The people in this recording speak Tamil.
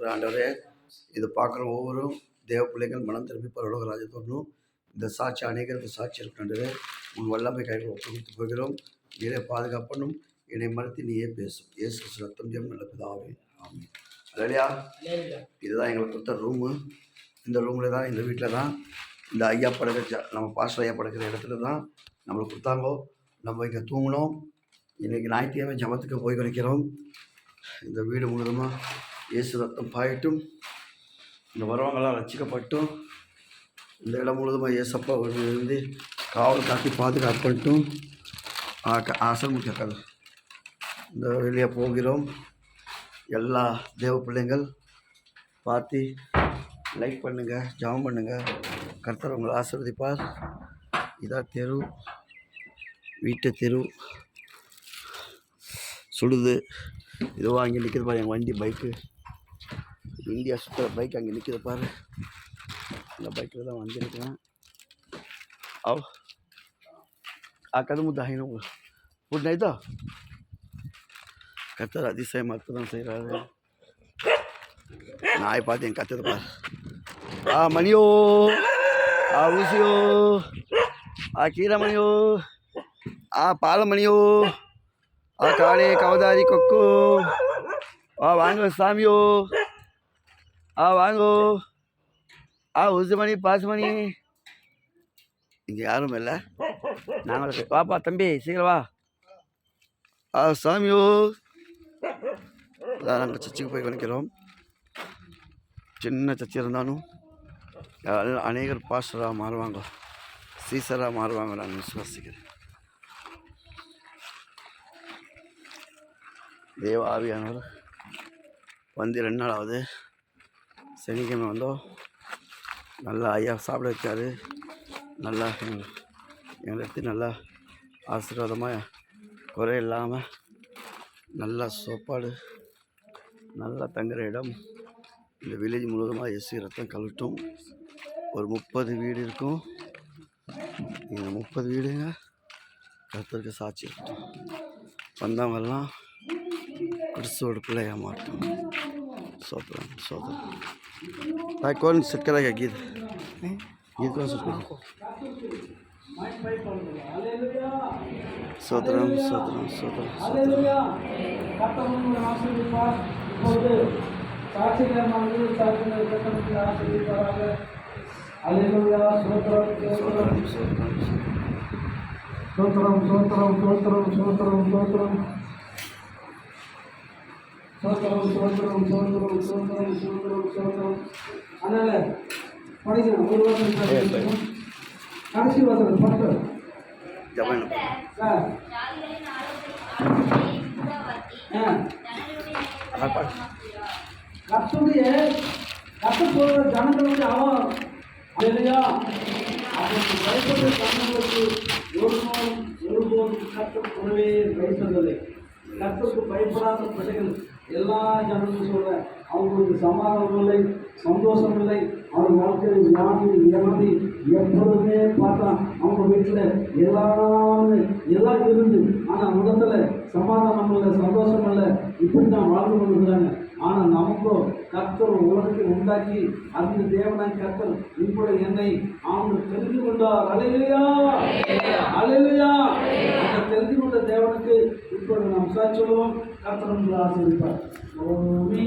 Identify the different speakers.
Speaker 1: ஸ்தோத்திரம் ஆண்டவரே. இது பார்க்குற ஒவ்வொரு தேவ பிள்ளைகள் மனம் திரும்பி பரலோக ராஜ்யத்தோடணும். இந்த சாட்சி அநேகருக்கு சாட்சி இருக்கின்றது. உன் வல்லமை கைகள் ஒப்புவித்து போகிறோம். நீரே பாதுகாப்பணும். என்னை மறுத்து நீயே பேசும். இயேசு ரத்தம் ஜெயம் நல்ல பிதாவே. ஆமாம். இல்லையா? இதுதான் எங்களை கொடுத்த ரூமு. இந்த ரூமில் தான், இந்த வீட்டில் தான், இந்த ஐயா படுக்கிற நம்ம பாஸ்டர் ஐயா படுக்கிற இடத்துல தான் நம்மளுக்கு கொடுத்தாங்கோ. நம்ம இங்கே தூங்கினோம். இன்றைக்கி ஞாயிற்றுக்கிழமை ஜபத்துக்கு போய் கிடைக்கிறோம். இந்த வீடு முழுவதுமாக இயேசு ரத்தம் பாயட்டும். இந்த வரவங்களாம் ரசிக்கப்பட்டும். இந்த இடம் முழுவதுமாக இயேசப்பா இருந்து காவல் காட்டி பாதுகாப்பட்டும். ஆசல் முக்கிய இந்த வெளியே போகிறோம். எல்லா தேவ பிள்ளைங்கள் பார்த்து லைக் பண்ணுங்கள், ஜெபம் பண்ணுங்கள். கர்த்தர் உங்களை ஆசீர்வதிப்பார். இதான் தெரு, வீட்டு தெரு சுடுது. இதுவோ அங்கே நிற்கிது பாரு என் வண்டி, பைக்கு, இந்தியா சுற்றுற பைக் அங்கே நிற்கிது பாரு. இந்த பைக்கில் தான் வந்திருக்கேன். கடுமுத்து ஆகினோம் ஃபுட் நைத்தோ. கத்தர் அதிசயம் அற்புதம் செய்கிறாரு. நாய் பார்த்து என் கத்தது பாரு. மணியோ, ஊசியோ, கீரமணியோ, பாலமணியோ, காளே கவதாரி கொக்கு, வாங்கோ சாமியோ, வாங்கோ, ஊசுமணி பாசுமணி. இங்கே யாரும் இல்லை. நாங்களும் வாப்பா தம்பி சீக்கிரம் வா. சாமியோ. நாங்கள் சர்ச்சுக்கு போய் கணிக்கிறோம். சின்ன சர்ச்சை இருந்தாலும் அநேகர் பாஸ்டராக மாறுவாங்க, சீசராக மாறுவாங்க. நான் விசுவாசிக்கிறேன். தேவ ஆவியானவர் வந்து 2 நாள் ஆகுது. சனிக்கிழமை வந்தோம். நல்லா ஐயா சாப்பிட வச்சார். நல்லா எங்களை எடுத்து நல்லா ஆசீர்வாதமாக குறை இல்லாமல் நல்லா சாப்பாடு, நல்லா தங்குற இடம். இந்த வில்லேஜ் முழுவதுமாக இயேசு ரத்தம் கலட்டும். ஒரு 30 வீடு இருக்கும். இந்த 30 வீடுங்க கர்த்தருக்கு சாட்சி இருக்கட்டும். வந்தவங்கெல்லாம் கிறிஸ்துவோட பிள்ளையாக மாட்டோம். சோதரம் சோதரம் ताकि कौन सेट करेगा गीत कौन सेट करेगा? सोत्रम सोत्रम सोत्रम
Speaker 2: அதனால படிக்கணும். ஒரு வருஷம் கடைசி வருஷம் பட்டு கத்துடைய கத்து போகிற ஜனங்களுக்கு அவன் இல்லையா அதற்கு பயப்படுற ஜனங்களுக்கு ஒருபோதும் கத்து கூடவே பயப்படவில்லை. கத்துக்கு பயப்படாத பிள்ளைகள் எல்லா ஜனங்களும் சொல்ற அவங்களுக்கு சமாதானம் இல்லை, சந்தோஷம் இல்லை. அவங்க வாழ்க்கையில் வியாதி வியாதி எப்பொழுதுமே பார்த்தா அவங்க வீட்டில் எல்லாம் இருந்து ஆனால் முகத்தில் சமாதானம் இல்லை, சந்தோஷம் இல்லை. இப்படி தான் வாழ்ந்து கொண்டிருக்கிறாங்க. ஆனால் நமக்கோ கர்த்தர் உலகத்தை உண்டாக்கி அந்த தேவனாய் கர்த்தர் இப்படி என்னை அவங்க தெரிந்து கொண்டார். அல்லேலூயா அல்லேலூயா. அந்த தெரிந்து கொண்ட தேவனுக்கு இப்பொழுது நாம் சாட்சி சொல்லுவோம். கர்த்தர் ஆசீர்வதிப்பார். ஓமி